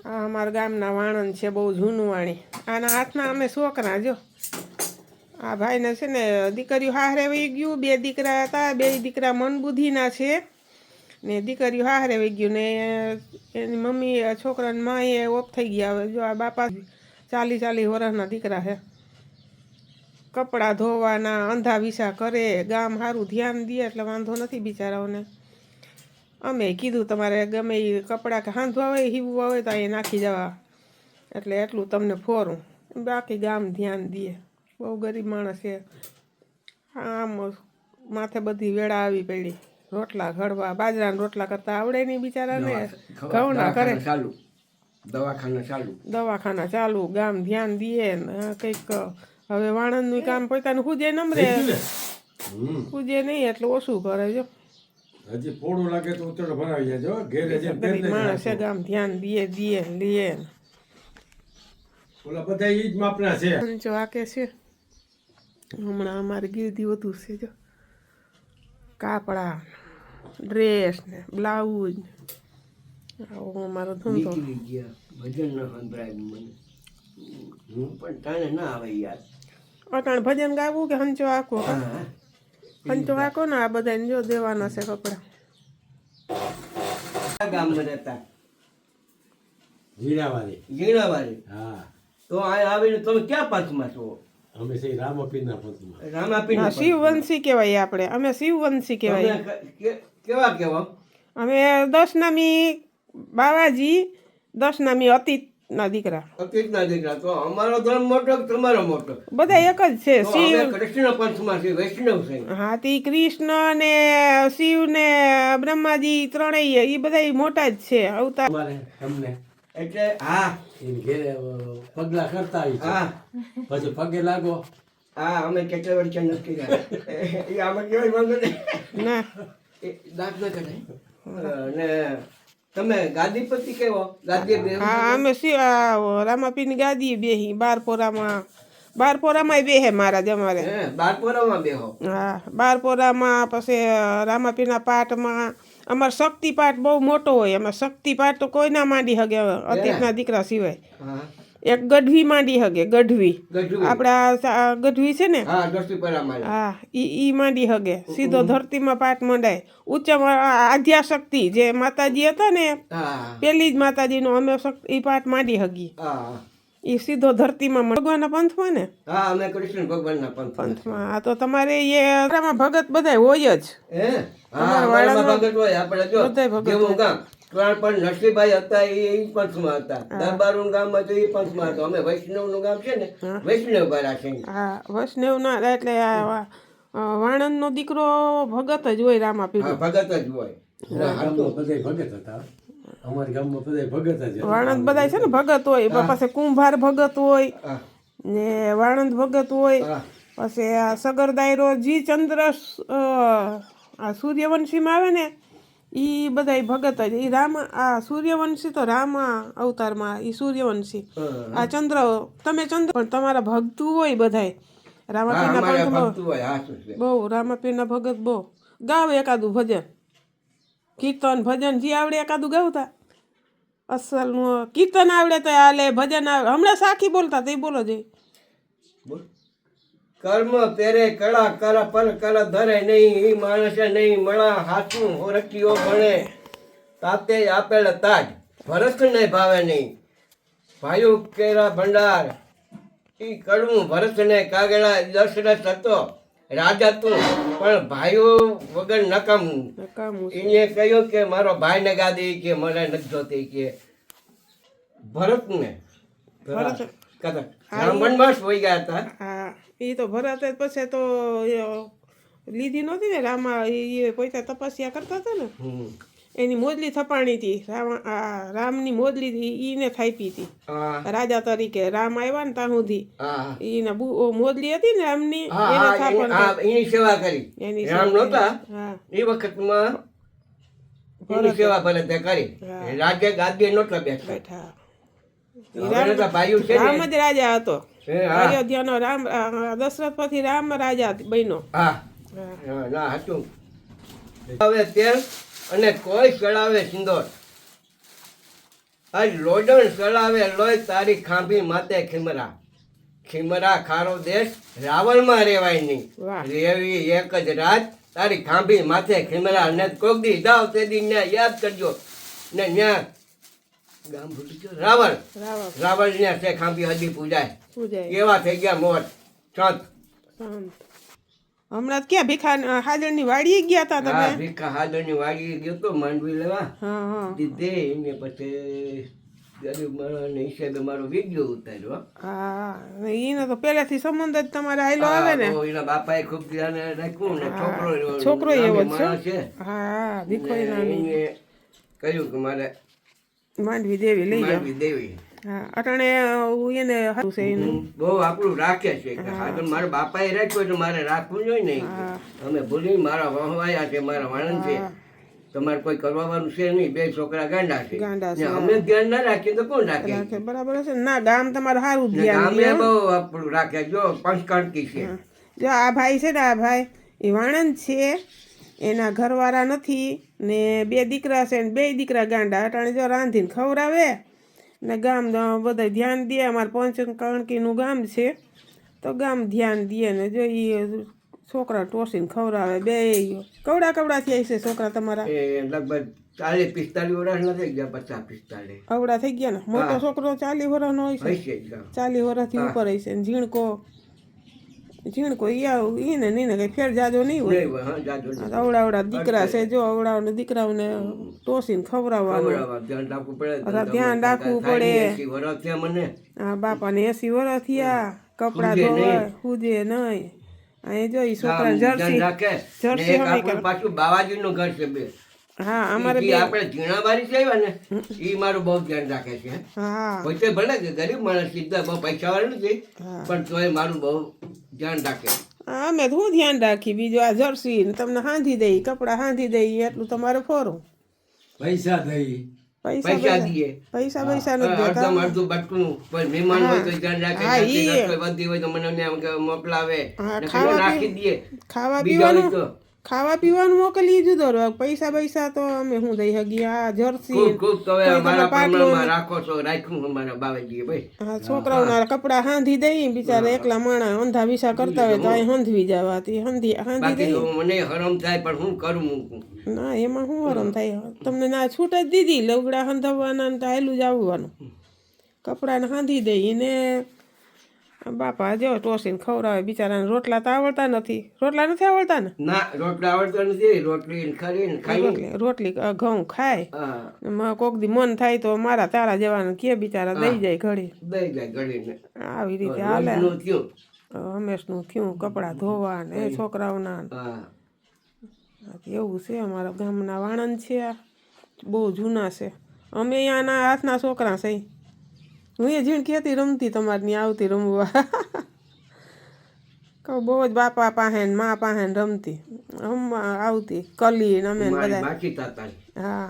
આ અમારા ગામના વાણંદ છે, બહુ જૂનું વાણી. આના હાથના અમે છોકરા જો. આ ભાઈને છે ને દીકરીઓ હારે વહી ગયું, 2 દીકરા હતા, 2 દીકરા મન બુદ્ધિના છે ને દીકરીઓ હારે વહી ગયું ને એની મમ્મી છોકરાની માએ ઓફ થઈ ગયા. હવે જો આ બાપા 40 વર્ષના દીકરા છે. કપડાં ધોવાના, અંધા વિસા કરે, ગામ સારું ધ્યાન દે એટલે વાંધો નથી બિચારાઓને. અમે કીધું તમારે ગમે એ કપડાં કે હાંધવા હોય હીવવા હોય તો એ નાખી જવા, એટલે એટલું તમને ફોરું. બાકી ગામ ધ્યાન દે. બહુ ગરીબ માણસ છે. આમ માથે બધી વેળા આવી પડી. રોટલા ઘડવા, બાજરાના રોટલા કરતા આવડે નહીં બિચારાને. ઘઉંના કરે, દવાખાના ચાલુ, ગામ ધ્યાન દે ને કંઈક. હવે વાણંદનું કામ પોતાનું ખુદે નમરે, ખુદે નહીં એટલે ઓછું કરે જો. હજી પોળું લાગે તો ઉતરો ભરાવી જાય જો. ઘેરે જે ગરીબ માણસ છે, ગામ ધ્યાન દે લે. ઓલા બધા ઈ જ માપના છે. જો આ કે છે હમણાં અમારે ગીરદી વધુ છે જો. કાપડા, ડ્રેસ ને બ્લાઉઝ, આવો અમારો ધંધો. ભજન ના સંભળાય મને, હું પણ તાણે ના આવે યાર. અટાણ ભજન ગાવું કે હંચો આખો? હંચો આખો ને આ બધાને જો દેવાના છે કપડા. ગામમાં રહેતા જીણાવાળી. હા, તો આ આવીને તમે ક્યાં પાંચમાં છો? અમે છે રામાપીરના પંથમાં. રામાપીર શિવવંશી કહેવાય આપણે. અમે શિવવંશી કહેવાય. કેવા અમે 10 નામી બાવાજી, 10 નામી અતીતના દીકરા. અતીતના દીકરા. તો અમારો ધર્મ મોટો તમારો મોટો? બધા એક જ છે. શિવ કૃષ્ણ પંથમાં છે, વૈષ્ણવ છે. હા, તે કૃષ્ણ ને શિવ ને બ્રહ્માજી ત્રણેય એ બધા મોટા જ છે અવતાર. તમને એટલે હા, ઘેરે પગલા કરતા આવી. હા, પછી પગે લાગો. હા, અમે કેટલા વર્ષ નક્કી કર્યા. એ આમાં કેવાય વાંધો નહીં ના, એ દાંત ન કઢાય. ને તમે ગાદીપતિ કેવો? ગાદી? હા, અમે રામાપીરની ગાદી બેહી. બારપોરામાં બેહે મહારાજ અમારે. બારપોરામાં બેહો? હા, બારપોરામાં. પછી રામાપીરના પાઠમાં અમારે શક્તિ પાઠ બહુ મોટો હોય. અમે શક્તિ પાઠ તો કોઈ ના માંડી હગે અતીતના દીકરા સિવાય. એક ગઢવી માંડી હગે. ગઢવી આપડા ગઢવી છે ને, હા, ઈ માંડી હગે. સીધો ધરતીમાં પાઠ મંડાય. ઉચ્ચમાં આદ્યાશક્તિ જે માતાજી હતા ને, પેલી જ માતાજીનો અમે ઈ પાઠ માંડી હગી. એ સીધો ધરતીમાં ભગવાનના પંથમાં ને. હા, અમે કૃષ્ણ ભગવાનના પંથમાં. આ તો તમારે એ ભગત બધા હોય જ. ભગત હોય. આપણે જો જેવું ગામ પણ નરસિંહભાઈ હતા એ પંથમાં હતા. દરબારનું ગામ હતું એ પંથમાં હતું. અમે વૈષ્ણવનું ગામ છે ને, વૈષ્ણવ વાળા છે. હા, વૈષ્ણવ ના એટલે વાણંદ નો દીકરો ભગત જ હોય. રામાપીર ભગત જ હોય. ભગત હતા. અમારા ગામમાં બધા ભગત જ. વાણંદ બધા છે ને ભગત હોય. પછી કુંભાર ભગત હોય ને વાણંદ ભગત હોય. પછી આ સગરદાયરો જી ચંદ્ર આ સૂર્યવંશીમાં આવે ને, એ બધા ભગત જ. એ આ સૂર્યવંશી તો રામા અવતારમાં એ સૂર્યવંશી. આ ચંદ્ર, તમે ચંદ્ર પણ તમારા ભક્તું હોય બધાય રામાપીરના પંથમાં. બહુ રામાપીરના ભગત બહુ ગાવ. એકાદું ભજન કીર્તન ભજન જે આવડે એકાદું ગાવતા. અસલનું કીર્તન આવડે તો હાલે, ભજન આવડે. હમણાં સાખી બોલતા તે બોલો જઈ. કર્મ પેરે કળા કર પર કર ધરે નહીં, માણસે નહીં મળા હાથું હોરકીઓ ભણે. તાતે આપેલ તાજ ભરત ને ભાવે નહીં, ભાઈઓ કેરા ભંડાર. ઈ કડવું ભરત ને કાગડા દશરથ હતો રાજા તું, પણ ભાઈઓ વગર નકામું. એને કહ્યું કે મારો ભાઈ ને ગાદી કે મને નથી જોતી કે ભરત ને વનવાસ હોઈ ગયા હતા. હા, એ તો ભરત પછી તો લીધી નહોતી ને રામા. એ પોતે તપસ્યા કરતા હતા ને, એની મોજલી થપાણી હતી. રામની મોજલી ઈને થાપી હતી રાજા તરીકે. રામ આવ્યા ને ત્યાં સુધી એને મોજલી હતી ને રામની, એની સેવા કરી. રામ નહોતા એ વખતમાં એની સેવા ભલે તે કરી. રાજ્ય ગાદી નહોતા બેઠા. રામ જ રાજા હતો અયોધ્યાનો. રામ દશરથ પછી રામ રાજા બન્યો. ના હતું. હવે તેલ અને કોઈ ચડાવે સિંદોર. આજ લોડણ ચલાવે લોય તારી ખાંભી માતે ખીમરા. ખીમરા ખારો દેશ રાવણમાં રેવાય નહીં. વાહ. રેવી એક જ રાત તારી ખાંભી માથે ખીમરા. ને કોક દી જાવ તે દી ન્યા યાદ કરજો ને ન્યા ગામ ભૂલી ગયો રાવણ. રાવણ રાવણ ન્યા છે ખાંભી હજી પૂજાય. પૂજાય કેવા થઈ ગયા મોટ શાંત. શાંત. હમણાં તો ક્યાં ભીખા હાજરની વાડીએ ગયા હતા હા તમે? ભીખા હાદરની વાડી ગયો તો માંડવી લેવા. હા હા દીધે એને પછી ગરીબ માણસને હિસાબે મારો વિડીયો ઉતાર્યો. હા એને તો પહેલેથી સંબંધ જ તમારે આયલો આવે ને. હા, તો એના બાપાએ ખૂબ ધ્યાન રાખ્યું ને છોકરો એવો જ માણસ છે. છે. હા દીકરો ને નાની એને કહ્યું કે મારે માંડવી દેવી લઈ જાઓ. માંડવી દેવી. હા અટાણે એને હારું છે એનું. બહુ આપણું રાખે છે કે હા તો મારા બાપાએ રાખ્યું એટલે મારે રાખવું જોઈએ ને. અમે ભૂલી મારા વહવાયા છે, મારા વાણંદ છે, તમારે કોઈ કરવાનું છે નહીં. બે છોકરા ગાંડા છે. ગાંડા છે. ને અમે ધ્યાન ના રાખીએ તો કોણ રાખે? રાખે બરાબર છે ને. ના ગામ તમારું સારું જ ને ધ્યાન ગામે દે. બહુ આપણું રાખે. જો પંચકાંડકી છે. જો આ ભાઈ છે ને, આ ભાઈ એ વાણંદ છે, એના ઘરવાળા નથી ને બે દીકરા છે ને બે દીકરા ગાંડા. અટાણે જો રાંધીને ખવડાવે ને ગામ બધા ધ્યાન દે. અમારે પંચકણકીનું ગામ છે તો ગામ ધ્યાન દે ને જો એ છોકરા ટોસીને ખવડાવે. બે કવડા થઈ છે છોકરા તમારા? એ લગભગ 40-45 વર્ષ નથી ગયા. 50-45 અવડા થઈ ગયા ને. મોટો છોકરો 40 વર્ષનો હોય છે. હશે જ ગામ. 40 વર્ષથી ઉપર હશે ને ઝીણકો એને નહીં કઈ ફેર જાજો નહીં હોય. નહીં હોય, હા, જાજો નહીં. અવડા દીકરા છે જો અવડા દીકરાઓને ટોસીને ખવડાવવાનું. ખવડાવવા ધ્યાન રાખવું પડે. ધ્યાન રાખવું પડે. 80 વર્ષ થયા મને. આ બાપાને 80 વર્ષ થયા. કપડા ધોવાય હુજે નહીં. અહીં જો ઈ છોકરા ધ્યાન જર્સી રાખે. ને જર્સી એક હમી આપણું કરે. પાછું બાવાજીનું ઘર છે બે. હા અમારે ઈ બે આપણે ઝીણાબારી છે ને ઈ મારું બહુ ધ્યાન રાખે છે. હા પોતે ભલે કે ગરીબ માણસ સીધા બહુ પૈસાવાળા નથી પણ તોય મારું બહુ ધ્યાન રાખે. અમે તો હું ધ્યાન રાખી. બીજું આ જર્સી ને તમને હાંધી દઈ, કપડા હાંધી દઈ, એટલું તમારે ફોરું. પૈસા દઈ પૈસા દઈએ. પૈસા નથી દેતા. અડધમ અડધું બટકું કોઈ મહેમાન હોય તો ધ્યાન રાખે. હા, નાખી ઈ. રસોઈ વધી હોય તો મને એમ મોકલાવે. હા, ને ખાવા નાખી દઈએ. ખાવા બીજા હોય પીવાનું તો ખાવા પીવાનું મોકલી જુદો રહ્યો. પૈસા તો અમે શું દઈ હગી. આ જર્સી ખૂબ ખૂબ તો હવે કોઈ તમે મારા પાટલું પ્રમાણમાં રાખો છો રાખ્યું અમારા બાવાજીએ ભાઈ. હા છોકરાઓના કપડા હાંધી દઈ. બિચારા એકલા માણા અંધા વિસા કરતા હોય તો અહીં હંધવી જવાતી હાંધી બાકી દઈ. તો મને હરમ થાય પણ હું કરું મૂકું. ના એમાં શું આરામ થાય? તમને ના છૂટ જ દીધી. લવગડા હાંધવવાના ને હેલું જ આવવાનું. કપડાને હાંધી દઈ ને બાપા જો ટોસીને ખવડાવે. બિચારાને રોટલા તો આવડતા નથી. રોટલા નથી આવડતા ને? ના રોટલા આવડતા નથી. રોટલી ખાઈને ખાઈ. રોટલી ઘઉં ખાય. હા કોક દી મન થાય તો મારા તારા જવાનું કે બિચારા દઈ જાય ઘડી. દઈ જાય ઘડીને. આવી રીતે હાલે. રોજનું થયું. હંમેશનું થયું. કપડાં ધોવા ને છોકરાઓના હા એવું છે. અમારા ગામના વાણંદ છે. આ બહુ જૂના છે. અમે અહીંયાના હાથના છોકરા છે. હું એ ઝીણકી હતી રમતી તમારે ત્યાં આવતી રમવા. કહું બહુ જ બાપા પાસે ને મા પાસે રમતી. આવતી કલી ને અમે મારી બધા. બાકી તાતા. હા